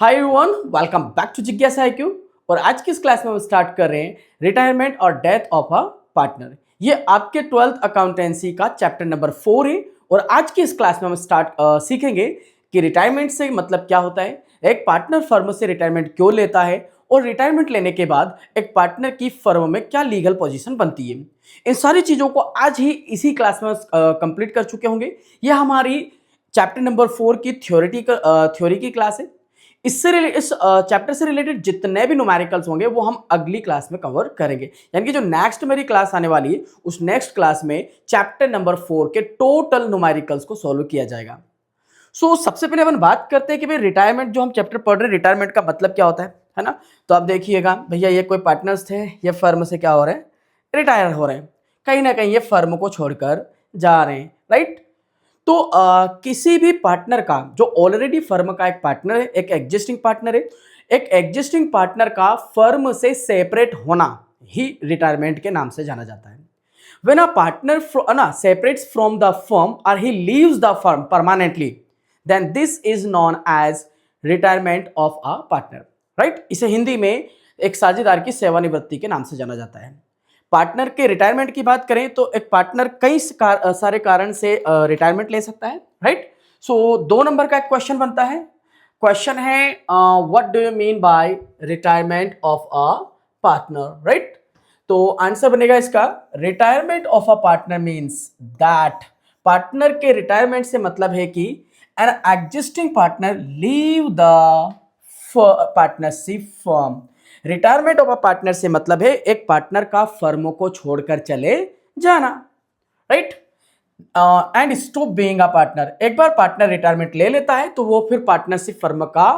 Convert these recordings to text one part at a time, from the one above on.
Hi everyone, welcome back to जिज्ञासा IQ। और आज की इस क्लास में हम स्टार्ट कर रहे हैं रिटायरमेंट और डेथ ऑफ अ पार्टनर। ये आपके 12th अकाउंटेंसी का चैप्टर नंबर 4 है। और आज की इस क्लास में हम सीखेंगे कि रिटायरमेंट से मतलब क्या होता है, एक पार्टनर फर्म से रिटायरमेंट क्यों लेता है और रिटायरमेंट लेने के बाद एक पार्टनर की फर्म में क्या लीगल पोजीशन बनती है। इन सारी चीज़ों को आज ही इसी क्लास में कंप्लीट कर चुके होंगे। यह हमारी चैप्टर नंबर 4 की थ्योरी की क्लास है। इस चैप्टर से रिलेटेड जितने भी न्यूमेरिकल्स होंगे वो हम अगली क्लास में कवर करेंगे। यानी कि जो नेक्स्ट मेरी क्लास आने वाली है उस नेक्स्ट क्लास में चैप्टर नंबर 4 के टोटल न्यूमेरिकल्स को सॉल्व किया जाएगा। सबसे पहले अपन बात करते हैं कि भाई रिटायरमेंट जो हम चैप्टर पढ़ रहे हैं, रिटायरमेंट का मतलब क्या होता है ना। तो आप देखिएगा भैया, ये कोई पार्टनर्स थे, ये फर्म से क्या हो रहे हैं, रिटायर हो रहे हैं, कहीं ना कहीं ये फर्म को छोड़कर जा रहे हैं, राइट। तो किसी भी पार्टनर का जो ऑलरेडी फर्म का एक पार्टनर है, एक एग्जिस्टिंग पार्टनर है, एक एग्जिस्टिंग पार्टनर का फर्म से सेपरेट होना ही रिटायरमेंट के नाम से जाना जाता है। When a partner separates from the firm or he leaves the firm permanently, then this is known as retirement of a partner, right? इसे हिंदी में एक साझेदार की सेवानिवृत्ति के नाम से जाना जाता है। पार्टनर के रिटायरमेंट की बात करें तो एक पार्टनर कई सारे कारण से रिटायरमेंट ले सकता है, राइट। सो 2 नंबर का एक क्वेश्चन बनता है। क्वेश्चन है what do you mean by retirement of a partner, right. तो आंसर बनेगा इसका, retirement of a partner means that partner के रिटायरमेंट से मतलब है कि an existing partner leave the partnership firm. Retirement of a partner से मतलब है एक पार्टनर का फर्म को छोड़कर चले जाना, right. And stop being a partner. एक बार पार्टनर रिटायरमेंट ले लेता है तो वो फिर पार्टनरशिप फर्म का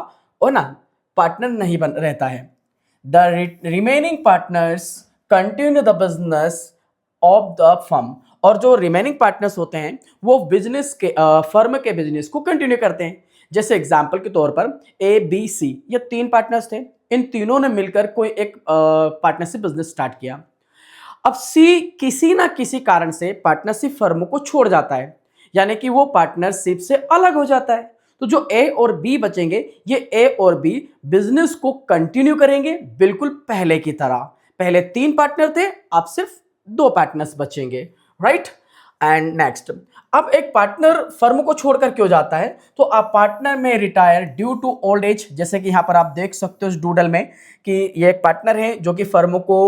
पार्टनर नहीं बन रहता है। The remaining partners continue the business of the firm. और जो रिमेनिंग पार्टनर्स होते हैं वो बिजनेस के फर्म के बिजनेस को कंटिन्यू करते हैं। जैसे एग्जांपल के तौर पर ABC, ये 3 पार्टनर्स थे, इन तीनों ने मिलकर कोई एक पार्टनरशिप बिजनेस स्टार्ट किया। अब C किसी ना किसी कारण से पार्टनरशिप फर्म को छोड़ जाता है, यानी कि वो पार्टनरशिप से अलग हो जाता है। तो जो A और B बचेंगे, ये A और B बिजनेस को कंटिन्यू करेंगे बिल्कुल पहले की तरह। पहले 3 पार्टनर थे, अब सिर्फ 2 पार्टनर्स बचेंगे, राइट। एंड नेक्स्ट, अब एक पार्टनर फर्म को छोड़कर क्यों जाता है, तो आप partner may retire due to old age. जैसे कि यहां पर आप देख सकते हो इस डूडल में कि ये एक पार्टनर है जो कि फर्म को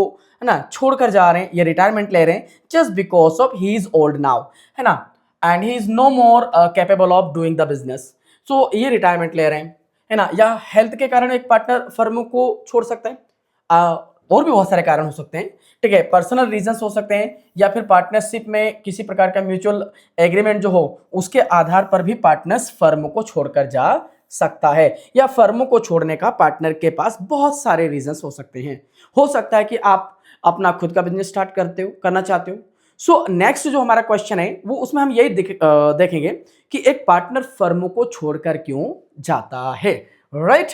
है ना छोड़कर जा रहे हैं, ये रिटायरमेंट ले रहे हैं just because of he is old now, है ना, and he is no more capable of doing the business. So ये रिटायरमेंट ले रहे हैं, है ना, या हेल्थ के कारण एक पार्टनर फर्म को छोड़ सकता है। और भी बहुत सारे कारण हो सकते हैं, ठीक है, पर्सनल रीजंस हो सकते हैं, या फिर पार्टनरशिप में किसी प्रकार का म्यूचुअल एग्रीमेंट जो हो उसके आधार पर भी पार्टनर्स फर्म को छोड़कर जा सकता है, या फर्म को छोड़ने का पार्टनर के पास बहुत सारे रीजंस हो सकते हैं। हो सकता है कि आप अपना खुद का बिजनेस स्टार्ट करना चाहते हो। सो नेक्स्ट जो हमारा क्वेश्चन है वो उसमें हम यही देखेंगे कि एक पार्टनर फर्म को छोड़कर क्यों जाता है, राइट।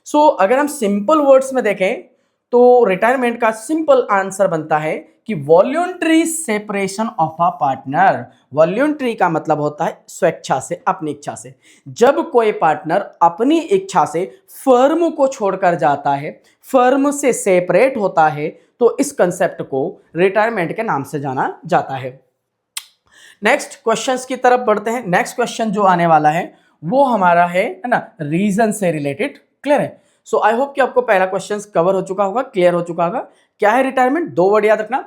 सो अगर हम सिंपल वर्ड्स में देखें तो रिटायरमेंट का सिंपल आंसर बनता है कि voluntary separation of a partner. Voluntary का मतलब होता है स्वेच्छा से, अपनी इच्छा से। जब कोई पार्टनर अपनी इच्छा से फर्म को छोड़कर जाता है, फर्म से सेपरेट होता है, तो इस कंसेप्ट को रिटायरमेंट के नाम से जाना जाता है। नेक्स्ट क्वेश्चंस की तरफ बढ़ते हैं। नेक्स्ट क्वेश्चन जो आने वाला है वो हमारा है ना, रीजन से रिलेटेड। क्लियर है। सो आई होप कि आपको पहला क्वेश्चन कवर हो चुका होगा, क्लियर हो चुका होगा। क्या है रिटायरमेंट, 2 वर्ड याद रखना।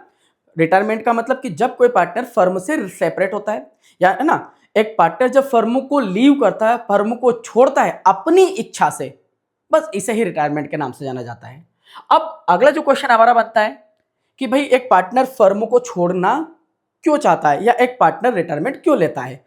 रिटायरमेंट का मतलब कि जब कोई पार्टनर फर्म से सेपरेट होता है, या है ना, एक पार्टनर जब फर्म को लीव करता है, फर्म को छोड़ता है अपनी इच्छा से, बस इसे ही रिटायरमेंट के नाम से जाना जाता है। अब अगला जो क्वेश्चन हमारा बनता है कि भाई एक पार्टनर फर्म को छोड़ना क्यों चाहता है, या एक पार्टनर रिटायरमेंट क्यों लेता है।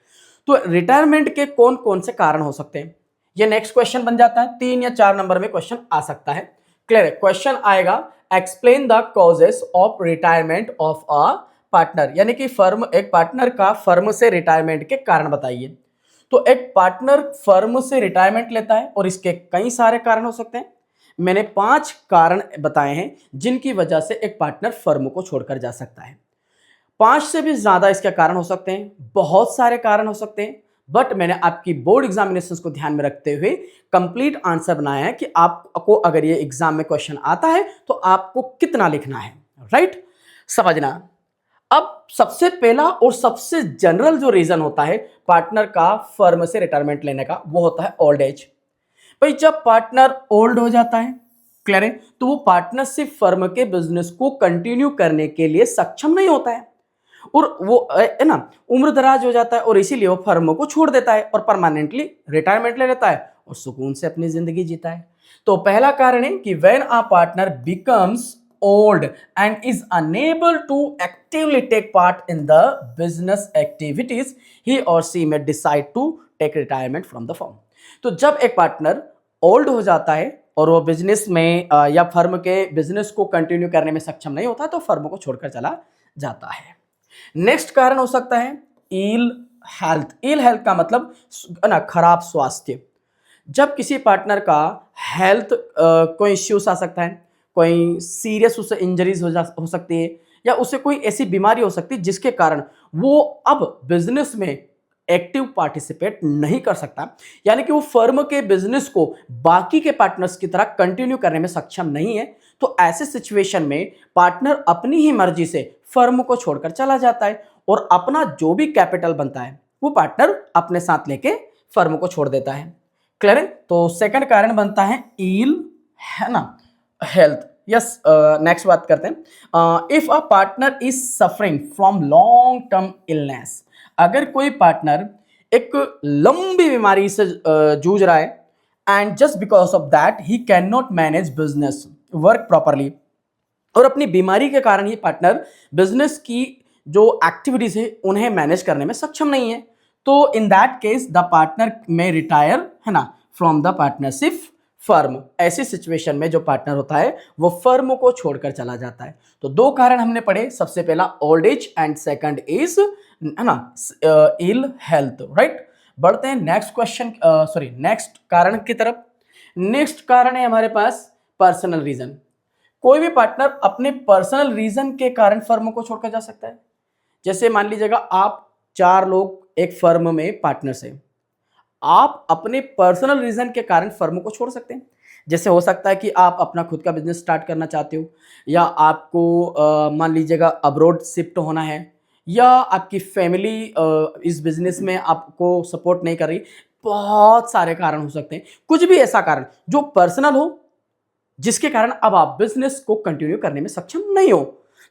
तो रिटायरमेंट के कौन कौन से कारण हो सकते हैं, ये नेक्स्ट क्वेश्चन बन जाता है। 3 या 4 नंबर में क्वेश्चन आ सकता है। क्लियर है। क्वेश्चन आएगा explain the causes of retirement of a partner, यानी कि एक पार्टनर का फर्म से रिटायरमेंट के कारण बताइए। तो एक पार्टनर फर्म से रिटायरमेंट लेता है और इसके कई सारे कारण हो सकते हैं। मैंने 5 कारण बताए हैं जिनकी वजह से एक पार्टनर फर्म को छोड़कर जा सकता है। 5 से भी ज्यादा इसके कारण हो सकते हैं, बहुत सारे कारण हो सकते हैं, बट मैंने आपकी बोर्ड एग्जामिनेशंस को ध्यान में रखते हुए कंप्लीट आंसर बनाया है कि आपको अगर ये एग्जाम में क्वेश्चन आता है तो आपको कितना लिखना है, राइट? समझना। अब सबसे पहला और सबसे जनरल जो रीजन होता है पार्टनर का फर्म से रिटायरमेंट लेने का, वो होता है ओल्ड एज। भाई जब पार्टनर ओल्ड हो जाता है, क्लियर है, तो वो पार्टनरशिप फर्म के बिजनेस को कंटिन्यू करने के लिए सक्षम नहीं होता है और वो है ना उम्र दराज हो जाता है और इसीलिए वो फर्म को छोड़ देता है और परमानेंटली रिटायरमेंट ले लेता है और सुकून से अपनी जिंदगी जीता है। तो पहला कारण है कि when a partner becomes old and is unable to actively take part in the business activities, he or she may decide to take retirement from the firm. तो जब एक पार्टनर ओल्ड हो जाता है और वो बिजनेस में या फर्म के बिजनेस को कंटिन्यू करने में सक्षम नहीं होता तो फर्म को छोड़कर चला जाता है। नेक्स्ट कारण हो सकता है इल हेल्थ। इल हेल्थ का मतलब ना खराब स्वास्थ्य। जब किसी पार्टनर का हेल्थ कोई इश्यूज आ सकता है, कोई सीरियस उससे इंजरीज हो सकती है या उसे कोई ऐसी बीमारी हो सकती है जिसके कारण वो अब बिजनेस में एक्टिव पार्टिसिपेट नहीं कर सकता, यानी कि वो फर्म के बिजनेस को बाकी के पार्टनर्स की तरह कंटिन्यू करने में सक्षम नहीं है, तो ऐसे सिचुएशन में पार्टनर अपनी ही मर्जी से फर्म को छोड़कर चला जाता है और अपना जो भी कैपिटल बनता है वो पार्टनर अपने साथ लेके फर्म को छोड़ देता है। क्लियर है? तो सेकंड कारण बनता है इल, है ना, हेल्थ। यस, नेक्स्ट बात करते हैं। If a partner is suffering from long term illness, अगर कोई पार्टनर एक लंबी बीमारी से जूझ रहा है and just because of that he can not manage business work properly, और अपनी बीमारी के कारण ये पार्टनर बिजनेस की जो एक्टिविटीज है उन्हें मैनेज करने में सक्षम नहीं है, तो in that case the partner may retire, है ना, फ्रॉम द पार्टनरशिप फर्म। ऐसी सिचुएशन में जो पार्टनर होता है वो फर्म को छोड़कर चला जाता है। तो दो कारण हमने पढ़े, सबसे पहला old age and second is, है ना, इल हेल्थ, राइट? बढ़ते हैं नेक्स्ट क्वेश्चन, सॉरी नेक्स्ट कारण की तरफ। नेक्स्ट कारण है हमारे पास पर्सनल रीजन। कोई भी पार्टनर अपने पर्सनल रीजन के कारण फर्म को छोड़कर जा सकता है। जैसे मान लीजिएगा आप 4 लोग एक फर्म में पार्टनर्स हैं, आप अपने पर्सनल रीजन के कारण फर्म को छोड़ सकते हैं। जैसे हो सकता है कि आप अपना खुद का बिजनेस स्टार्ट करना चाहते हो, या आपको मान लीजिएगा अब्रॉड शिफ्ट होना है, या आपकी फैमिली इस बिजनेस में आपको सपोर्ट नहीं कर रही। बहुत सारे कारण हो सकते हैं, कुछ भी ऐसा कारण जो पर्सनल हो जिसके कारण अब आप बिजनेस को कंटिन्यू करने में सक्षम नहीं हो,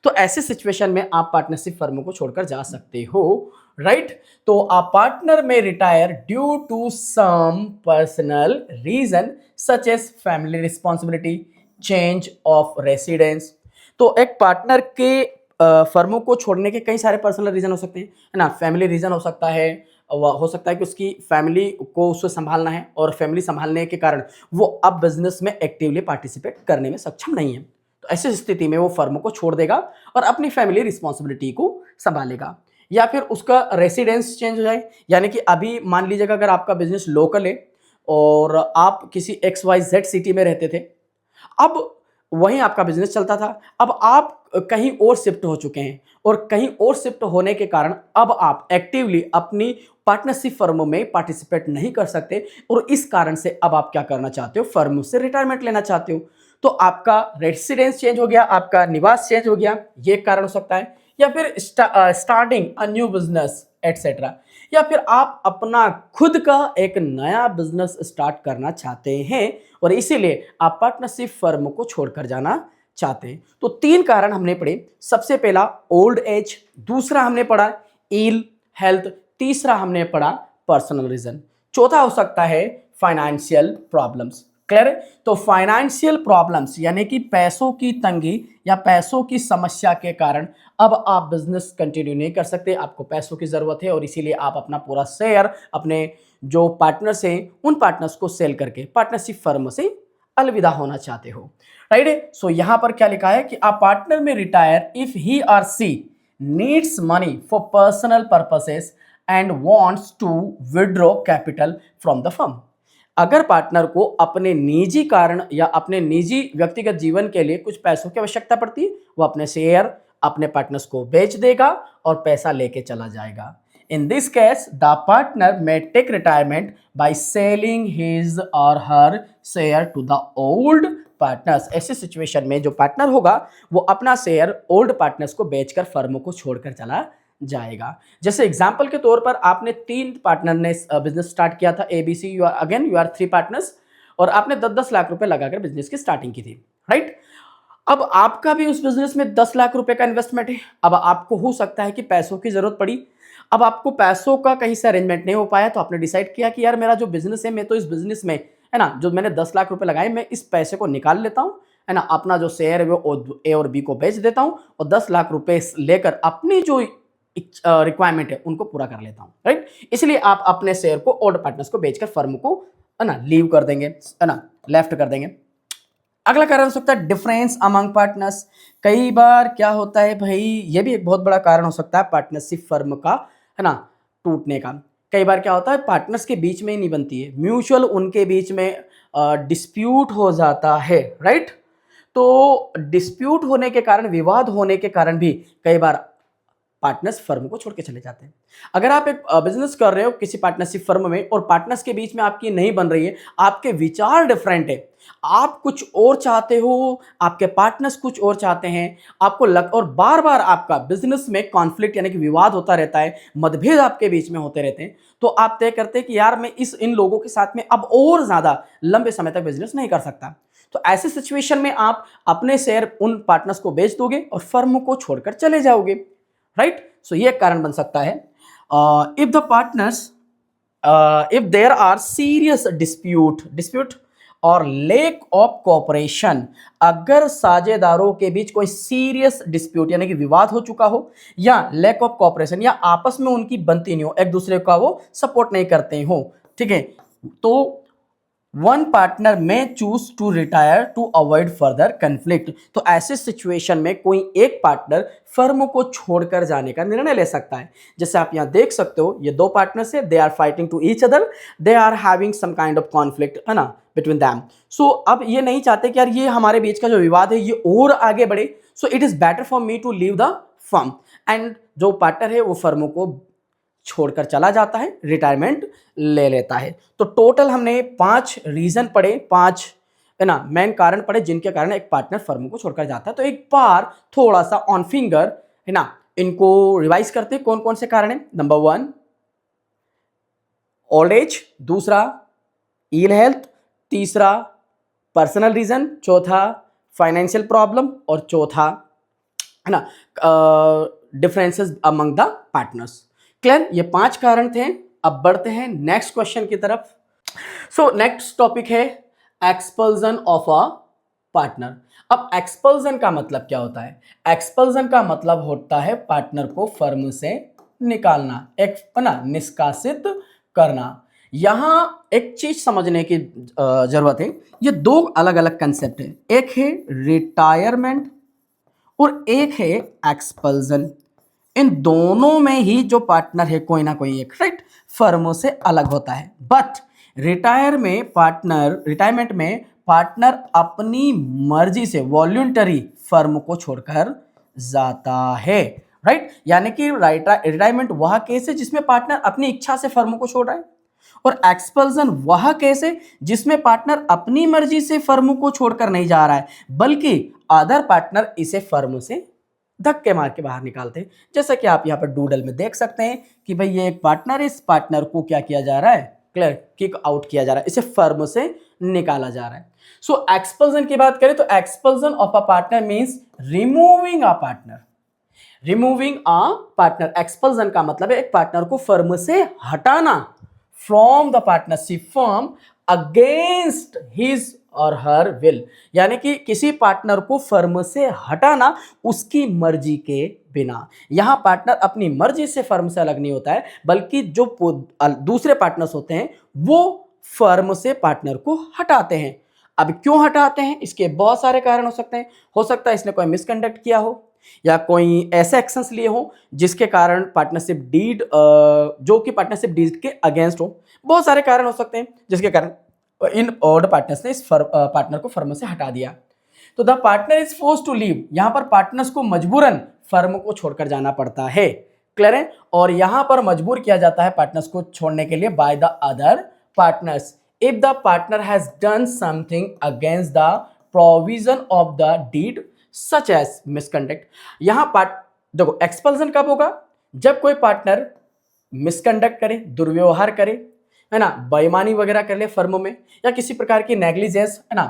तो ऐसे सिचुएशन में आप पार्टनरशिप फर्म को छोड़कर जा सकते हो, राइट? तो a partner may retire due to some personal reason such as family responsibility, change of residence. तो एक पार्टनर के फर्मों को छोड़ने के कई सारे पर्सनल रीजन हो सकते हैं, है ना। फैमिली रीजन हो सकता है, हो सकता है कि उसकी फैमिली को उससे संभालना है और फैमिली संभालने के कारण वो अब बिजनेस में एक्टिवली पार्टिसिपेट करने में सक्षम नहीं है, तो ऐसी स्थिति में वो फर्म को छोड़ देगा और अपनी फैमिली रिस्पॉन्सिबिलिटी को संभालेगा। या फिर उसका रेसिडेंस चेंज हो जाए, यानी कि अभी मान लीजिएगा अगर आपका बिजनेस लोकल है और आप किसी XYZ सिटी में रहते थे, अब वहीं आपका बिजनेस चलता था, अब आप कहीं और शिफ्ट हो चुके हैं और कहीं और शिफ्ट होने के कारण अब आप एक्टिवली अपनी पार्टनरशिप फर्म में पार्टिसिपेट नहीं कर सकते और इस कारण से अब आप क्या करना चाहते हो, फर्म से रिटायरमेंट लेना चाहते हो, तो आपका रेसिडेंस चेंज हो गया, आपका निवास चेंज हो गया, ये कारण हो सकता है। या फिर starting a new business etcetera, या फिर आप अपना खुद का एक नया बिजनेस स्टार्ट करना चाहते हैं और इसीलिए आप पार्टनरशिप फर्म को छोड़कर जाना चाहते हैं। तो 3 कारण हमने पढ़े। सबसे पहला ओल्ड एज, दूसरा हमने पढ़ा इल हेल्थ, तीसरा हमने पढ़ा पर्सनल रीजन, चौथा हो सकता है फाइनेंशियल प्रॉब्लम्स। क्लियर? तो फाइनेंशियल प्रॉब्लम्स यानी कि पैसों की तंगी या पैसों की समस्या के कारण अब आप बिजनेस कंटिन्यू नहीं कर सकते, आपको पैसों की जरूरत है और इसीलिए आप अपना पूरा शेयर अपने जो पार्टनर्स हैं उन पार्टनर्स को सेल करके पार्टनरशिप फर्म से अलविदा होना चाहते हो, राइट? सो यहां पर क्या लिखा है कि a partner may retire if he or she needs money for personal purposes and wants to withdraw capital from the firm. अगर पार्टनर को अपने निजी कारण या अपने निजी व्यक्तिगत जीवन के लिए कुछ पैसों की आवश्यकता पड़ती है, वो अपने शेयर अपने पार्टनर्स को बेच देगा और पैसा लेके चला जाएगा। In this case the partner may take retirement by selling his or her share to the old partners. ऐसी सिचुएशन में जो पार्टनर होगा वो अपना शेयर ओल्ड पार्टनर्स को बेचकर फर्म को छोड़कर चला जाएगा। जैसे एग्जांपल के तौर पर आपने 3 पार्टनर ने बिजनेस स्टार्ट किया था, एबीसी, यू आर 3 पार्टनर्स, और आपने 10-10 लाख रुपए लगाकर बिजनेस की स्टार्टिंग की थी, राइट। अब आपका भी उस बिजनेस में 10 लाख रुपए का इन्वेस्टमेंट है। अब आपको हो सकता है कि पैसों की जरूरत पड़ी। अब आपको पैसों का कहीं से अरेंजमेंट नहीं हो पाया, तो आपने डिसाइड किया कि यार मेरा जो बिजनेस है, मैं तो इस बिजनेस में, है ना, जो मैंने 10 लाख रुपए लगाए, मैं इस पैसे को निकाल लेता हूं, है ना, अपना जो शेयर है वो ए और बी को बेच देता हूं और 10 लाख रुपए लेकर अपनी जो रिक्वायरमेंट है उनको पूरा कर लेता हूं, राइट। इसलिए आप अपने शेयर को ओल्ड पार्टनर्स को बेचकर फर्म को, है ना, लीव कर देंगे, है ना, लेफ्ट कर देंगे। अगला कारण हो सकता है डिफरेंस अमंग पार्टनर्स। कई बार क्या होता है भाई, ये भी एक बहुत बड़ा कारण हो सकता है पार्टनरशिप फर्म का, है ना, टूटने का। कई बार क्या होता है पार्टनर्स के बीच में ही नहीं बनती है, म्यूचुअल उनके बीच में डिस्प्यूट हो जाता है, राइट। तो डिस्प्यूट होने के कारण, विवाद होने के कारण भी कई बार पार्टनर्स फर्म को छोड़ के चले जाते हैं। अगर आप एक बिजनेस कर रहे हो किसी पार्टनरशिप फर्म में और पार्टनर्स के बीच में आपकी नहीं बन रही है, आपके विचार डिफरेंट है, आप कुछ और चाहते हो, आपके पार्टनर्स कुछ और चाहते हैं, आपको और बार बार आपका बिजनेस में कॉन्फ्लिक्ट यानी कि विवाद होता रहता है, मतभेद आपके बीच में होते रहते हैं, तो आप तय करते हैं कि यार मैं इन लोगों के साथ में अब और ज्यादा लंबे समय तक बिजनेस नहीं कर सकता। तो ऐसी सिचुएशन में आप अपने शेयर उन पार्टनर्स को बेच दोगे और फर्म को छोड़कर चले जाओगे, राइट। सो ये कारण बन सकता है। If the partners, if there are serious dispute और लेक ऑफ कोऑपरेशन, अगर साझेदारों के बीच कोई सीरियस डिस्प्यूट यानी कि विवाद हो चुका हो, या लेक ऑफ कोऑपरेशन, या आपस में उनकी बनती नहीं हो, एक दूसरे का वो सपोर्ट नहीं करते हो, ठीक है, तो one partner may choose to retire to avoid further conflict. तो ऐसे सिचुएशन में कोई एक पार्टनर फर्म को छोड़कर जाने का निर्णय ले सकता है। जैसे आप यहां देख सकते हो, ये 2 पार्टनर्स है, they are fighting to each other, they are having some kind of conflict, है ना, बिटवीन दैम। सो अब ये नहीं चाहते कि यार ये हमारे बीच का जो विवाद है ये और आगे बढ़े, so it is better for me to leave the firm, and जो पार्टनर है वो फर्म को छोड़कर चला जाता है, रिटायरमेंट ले लेता है। तो टोटल हमने 5 रीजन पढ़े, 5, है ना, मेन कारण पढ़े जिनके कारण एक पार्टनर फर्म को छोड़कर जाता है। तो एक बार थोड़ा सा ऑन फिंगर, है ना, इनको रिवाइज करते हैं कौन कौन से कारण है। नंबर 1 ओल्ड एज, दूसरा इल हेल्थ, तीसरा पर्सनल रीजन, चौथा फाइनेंशियल प्रॉब्लम, और चौथा, है ना, differences among the partners. Clear, ये 5 कारण थे। अब बढ़ते हैं नेक्स्ट क्वेश्चन की तरफ। सो नेक्स्ट टॉपिक है एक्सपल्जन ऑफ अ पार्टनर। अब एक्सपल्जन का मतलब क्या होता है? एक्सपल्जन का मतलब होता है पार्टनर को फर्म से निकालना, एक, ना, निष्कासित करना। यहां एक चीज समझने की जरूरत है, ये 2 अलग अलग कंसेप्ट है, एक है रिटायरमेंट और एक है एक्सपल्जन। इन दोनों में ही जो पार्टनर है कोई ना कोई एक, राइट, फर्मों से अलग होता है। बट रिटायरमेंट में पार्टनर अपनी मर्जी से वॉल्यूंटरी फर्म को छोड़कर जाता है, राइट। यानी कि रिटायरमेंट वह केस है जिसमें पार्टनर अपनी इच्छा से फर्म को छोड़ रहा है, और एक्सपल्जन वह केस है जिसमें पार्टनर अपनी मर्जी से फर्म को छोड़कर नहीं जा रहा है, बल्कि अदर पार्टनर इसे फर्म से धक्के मार के बाहर निकालते हैं। जैसा कि आप यहाँ पर डूडल में देख सकते हैं कि भाई ये एक पार्टनर, इस पार्टनर को क्या किया जा रहा है, क्लियर, किक आउट किया जा रहा है, इसे फर्म से निकाला जा रहा है। सो एक्सपल्जन की बात करें तो expulsion of a partner means removing a partner. Removing a partner, expulsion का मतलब है एक पार्टनर को फर्म से हटाना, from the partnership firm against his or her will. यानी कि किसी पार्टनर को फर्म से हटाना उसकी मर्जी के बिना। यहां पार्टनर अपनी मर्जी से फर्म से अलग नहीं होता है, बल्कि जो दूसरे पार्टनर्स होते हैं वो फर्म से पार्टनर को हटाते हैं। अब क्यों हटाते हैं, इसके बहुत सारे कारण हो सकते हैं। हो सकता है इसने कोई मिसकंडक्ट किया हो, या कोई ऐसे एक्शंस लिए हो जिसके कारण पार्टनरशिप डीड, जो कि पार्टनरशिप डीड के अगेंस्ट हो। बहुत सारे कारण हो सकते हैं जिसके कारण इन ओल्ड पार्टनर्स ने इस पार्टनर को फर्म से हटा दिया। तो the partner is force to leave, यहां पर पार्टनर्स को मजबूरन फर्म को छोड़कर जाना पड़ता है। क्लियर है। और यहां पर मजबूर किया जाता है पार्टनर्स को छोड़ने के लिए by the other partners if the partner has done something against the provision of the deed such as misconduct. यहां देखो एक्सपल्सन कब होगा, जब कोई पार्टनर मिसकंडक्ट करे, दुर्व्यवहार करे, है ना, बेईमानी वगैरह कर ले फर्म में, या किसी प्रकार की नेग्लिजेंस, है ना,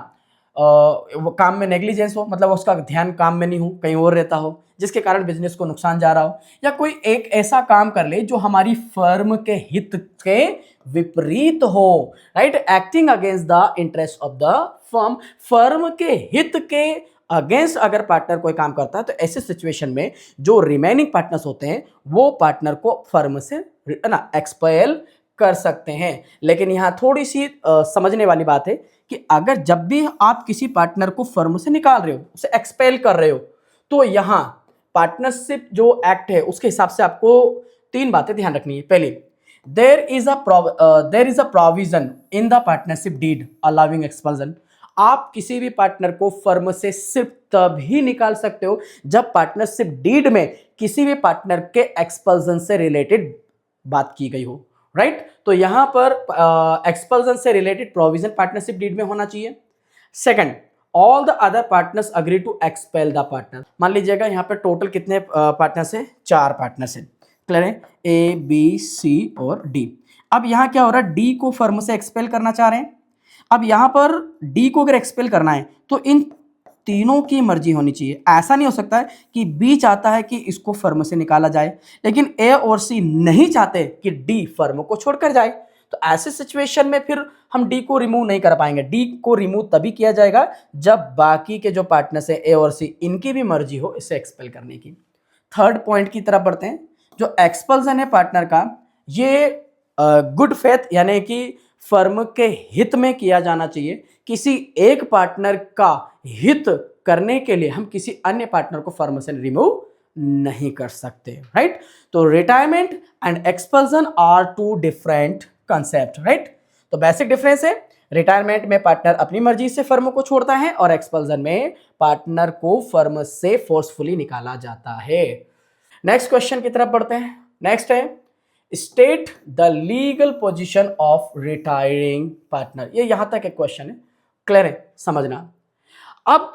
वो काम में नेग्लिजेंस हो, मतलब उसका ध्यान काम में नहीं हो, कहीं और रहता हो, जिसके कारण बिजनेस को नुकसान जा रहा हो, या कोई एक ऐसा काम कर ले जो हमारी फर्म के हित के विपरीत हो, right, acting against the interest of the firm, firm के हित के अगेंस्ट अगर पार्टनर कोई काम करता है तो ऐसे सिचुएशन में जो रिमेनिंग पार्टनर्स होते हैं वो पार्टनर को फर्म से ना एक्सपेल कर सकते हैं। लेकिन यहाँ थोड़ी सी समझने वाली बात है कि अगर जब भी आप किसी पार्टनर को फर्म से निकाल रहे हो, उसे एक्सपेल कर रहे हो, तो यहाँ पार्टनरशिप जो एक्ट है उसके हिसाब से आपको 3 बातें ध्यान रखनी है। पहली, there is a provision in the partnership deed allowing expulsion. आप किसी भी पार्टनर को फर्म से सिर्फ तभी निकाल सकते हो जब पार्टनरशिप डीड में किसी भी पार्टनर के एक्सपल्सन से रिलेटेड बात की गई हो, राइट। तो यहां पर एक्सपल्सन से रिलेटेड प्रोविजन पार्टनरशिप डीड में होना चाहिए। Second, all the other partners agree to expel the partner. मान लीजिएगा यहां पर टोटल कितने पार्टनर्स हैं, 4 पार्टनर्स हैं, क्लियर है, ए बी सी और डी। अब यहां क्या हो रहा है, डी को फर्म से एक्सपेल करना चाह रहे हैं। अब यहां पर डी को अगर एक्सपेल करना है तो इन तीनों की मर्जी होनी चाहिए। ऐसा नहीं हो सकता है कि बी चाहता है कि इसको फर्म से निकाला जाए लेकिन ए और सी नहीं चाहते कि डी फर्म को छोड़कर जाए। तो ऐसे सिचुएशन में फिर हम डी को रिमूव नहीं कर पाएंगे। डी को रिमूव तभी किया जाएगा जब बाकी के जो पार्टनर्स है ए और सी, इनकी भी मर्जी हो इसे एक्सपेल करने की। थर्ड पॉइंट की तरफ बढ़ते हैं। जो एक्सपल्सन है पार्टनर का, ये गुड फेथ यानी कि फर्म के हित में किया जाना चाहिए। किसी एक पार्टनर का हित करने के लिए हम किसी अन्य पार्टनर को फर्म से रिमूव नहीं कर सकते, राइट। तो retirement and expulsion are 2 different concept, right. तो बेसिक डिफरेंस है, रिटायरमेंट में पार्टनर अपनी मर्जी से फर्म को छोड़ता है और एक्सपल्सन में पार्टनर को फर्म से फोर्सफुली निकाला जाता है। नेक्स्ट क्वेश्चन की तरफ बढ़ते हैं। नेक्स्ट है, state the legal position of retiring partner. ये यहां तक एक क्वेश्चन है, क्लियर है, समझना। अब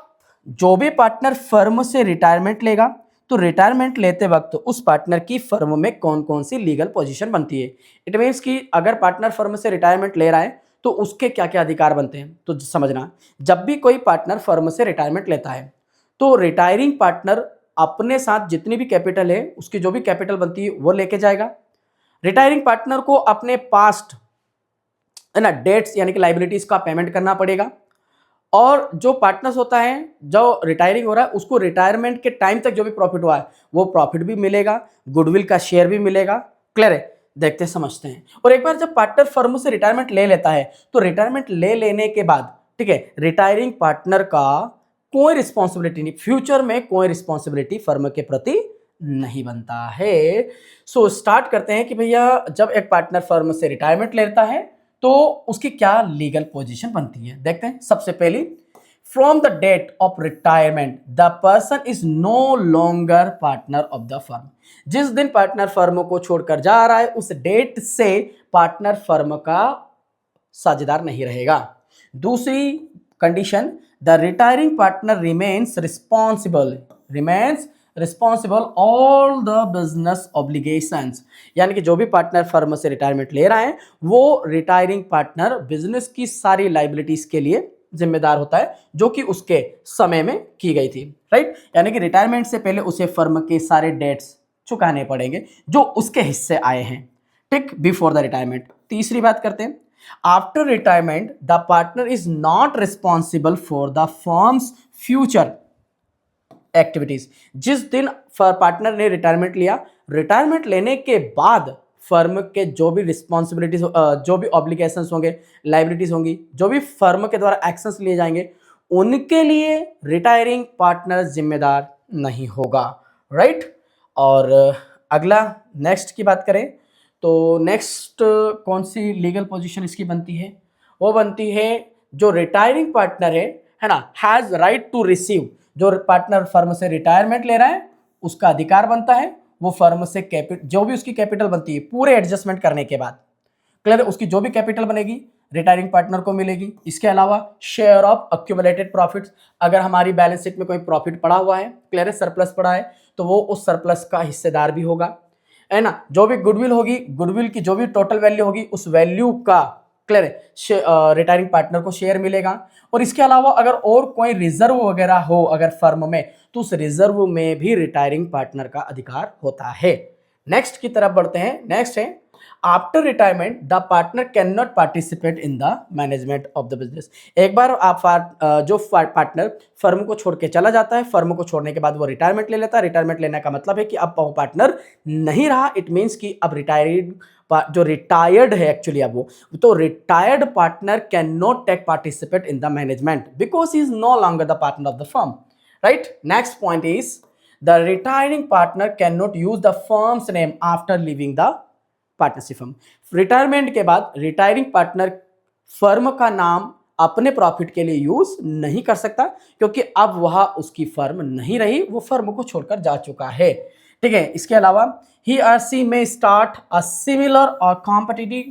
जो भी पार्टनर फर्म से रिटायरमेंट लेगा तो रिटायरमेंट लेते वक्त उस पार्टनर की फर्म में कौन कौन सी लीगल पोजीशन बनती है। इट मीन्स कि अगर पार्टनर फर्म से रिटायरमेंट ले रहा है तो उसके क्या क्या अधिकार बनते हैं। तो समझना, जब भी कोई पार्टनर फर्म से रिटायरमेंट लेता है तो रिटायरिंग पार्टनर अपने साथ जितनी भी कैपिटल है उसकी जो भी कैपिटल बनती है वो लेके जाएगा। रिटायरिंग पार्टनर को अपने पास्ट, है ना, डेट्स यानी कि लाइबिलिटीज का पेमेंट करना पड़ेगा। और जो पार्टनर्स होता है जो रिटायरिंग हो रहा है उसको रिटायरमेंट के टाइम तक जो भी प्रॉफिट हुआ है वो प्रॉफिट भी मिलेगा, गुडविल का शेयर भी मिलेगा, क्लियर है। देखते समझते हैं। और एक बार जब पार्टनर फर्म से रिटायरमेंट ले लेता है तो रिटायरमेंट ले लेने के बाद, ठीक है, रिटायरिंग पार्टनर का कोई रिस्पॉन्सिबिलिटी नहीं, फ्यूचर में कोई रिस्पॉन्सिबिलिटी फर्म के प्रति नहीं बनता है। सो स्टार्ट करते हैं कि भैया जब एक पार्टनर फर्म से रिटायरमेंट लेता है तो उसकी क्या लीगल पोजीशन बनती है। देखते हैं। सबसे पहली, from the date of retirement the person is no longer partner of the firm. जिस दिन पार्टनर फर्म को छोड़कर जा रहा है उस डेट से पार्टनर फर्म का साझेदार नहीं रहेगा। दूसरी condition, the retiring partner remains responsible all the business obligations. यानी कि जो भी पार्टनर फर्म से रिटायरमेंट ले रहा है वो रिटायरिंग पार्टनर बिजनेस की सारी लाइबिलिटीज के लिए जिम्मेदार होता है जो कि उसके समय में की गई थी, राइट। यानी कि रिटायरमेंट से पहले उसे फर्म के सारे डेट्स चुकाने पड़ेंगे जो उसके हिस्से आए हैं, ठीक, बिफोर द रिटायरमेंट। तीसरी बात करते हैं, after retirement the partner is not responsible for the firms future activities. जिस दिन पार्टनर ने रिटायरमेंट लिया, रिटायरमेंट लेने के बाद फर्म के जो भी रिस्पॉन्सिबिलिटीज, जो भी ऑब्लिगेशंस होंगे, लाइबिलिटीज होंगी, जो भी फर्म के द्वारा एक्शंस लिए जाएंगे उनके लिए रिटायरिंग पार्टनर जिम्मेदार नहीं होगा, राइट। और अगला नेक्स्ट की बात करें तो नेक्स्ट कौन सी लीगल पोजीशन इसकी बनती है, वो बनती है जो रिटायरिंग पार्टनर है ना, हैज राइट टू रिसीव। जो पार्टनर फर्म से रिटायरमेंट ले रहा है उसका अधिकार बनता है वो फर्म से जो भी उसकी कैपिटल बनती है पूरे एडजस्टमेंट करने के बाद, क्लियर है, उसकी जो भी कैपिटल बनेगी रिटायरिंग पार्टनर को मिलेगी। इसके अलावा शेयर ऑफ अक्यूमुलेटेड प्रॉफिट्स, अगर हमारी बैलेंस शीट में कोई प्रॉफिट पड़ा हुआ है, क्लियर है, सरप्लस पड़ा है, तो वो उस सरप्लस का हिस्सेदार भी होगा, है ना। जो भी गुडविल होगी, गुडविल की जो भी टोटल वैल्यू होगी उस वैल्यू का, क्लियर है, रिटायरिंग पार्टनर को शेयर मिलेगा। और इसके अलावा अगर और कोई रिजर्व वगैरह हो अगर फर्म में, तो उस रिजर्व में भी रिटायरिंग पार्टनर का अधिकार होता है। नेक्स्ट की तरफ बढ़ते हैं। नेक्स्ट है after retirement the partner can not participate in the management of the business. एक बार आप जो पार्टनर फर्म को छोड़ के चला जाता है, फर्म को छोड़ने के बाद वो रिटायरमेंट ले लेता है। रिटायरमेंट लेने का मतलब है कि अब वो पार्टनर नहीं रहा, इट मीन्स कि अब जो रिटायर्ड है एक्चुअली, अब वो तो retired partner can not take participate in the management because he is no longer the partner of the firm, right. Next point is the retiring partner can not use the firm's name after leaving the partnership firm. Retirement के बाद retiring partner firm का नाम अपने profit के लिए use नहीं कर सकता, क्योंकि अब वह उसकी फर्म नहीं रही, वो फर्म को छोड़कर जा चुका है, ठीक है। इसके अलावा he or she may start a similar or competing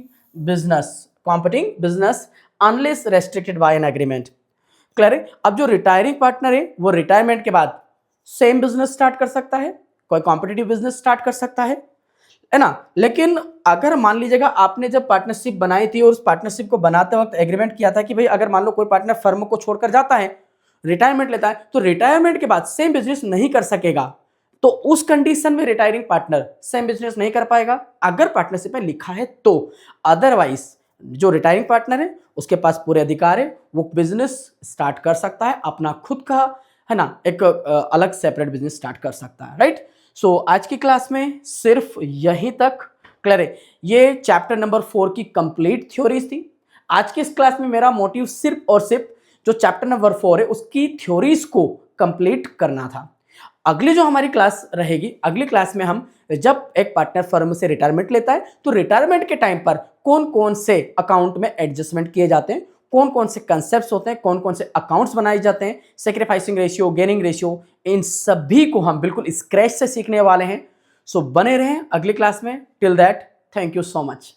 business unless restricted by an agreement, clear है। अब जो रिटायरिंग पार्टनर है वो रिटायरमेंट के बाद सेम बिजनेस स्टार्ट कर सकता है, कोई कॉम्पिटिटिव बिजनेस स्टार्ट कर सकता है ना। लेकिन अगर मान लीजिएगा आपने जब पार्टनरशिप बनाई थी और उस पार्टनरशिप को बनाते वक्त एग्रीमेंट किया था कि भाई अगर मान लो कोई पार्टनर फर्म को छोड़कर जाता है, रिटायरमेंट लेता है, तो रिटायरमेंट के बाद सेम बिजनेस नहीं कर सकेगा, तो उस कंडीशन में रिटायरिंग पार्टनर सेम बिजनेस नहीं कर पाएगा अगर पार्टनरशिप में लिखा है तो। अदरवाइज जो रिटायरिंग पार्टनर है उसके पास पूरे अधिकार है, वो बिजनेस स्टार्ट कर सकता है अपना खुद का, है ना, एक अलग सेपरेट बिजनेस स्टार्ट कर सकता है, राइट। सो आज की क्लास में सिर्फ यहीं तक, क्लियर है। ये चैप्टर नंबर 4 की कंप्लीट थ्योरीज थी। आज की इस क्लास में मेरा मोटिव सिर्फ और सिर्फ जो चैप्टर नंबर 4 है उसकी थ्योरीज को कंप्लीट करना था। अगली जो हमारी क्लास रहेगी, अगली क्लास में हम जब एक पार्टनर फर्म से रिटायरमेंट लेता है तो रिटायरमेंट के टाइम पर कौन कौन से अकाउंट में एडजस्टमेंट किए जाते हैं, कौन कौन से कंसेप्ट्स होते हैं, कौन कौन से अकाउंट्स बनाए जाते हैं, सेक्रीफाइसिंग रेशियो, गेनिंग रेशियो, इन सभी को हम बिल्कुल स्क्रैच से सीखने वाले हैं। सो बने रहें अगली क्लास में। Till that, thank you so much.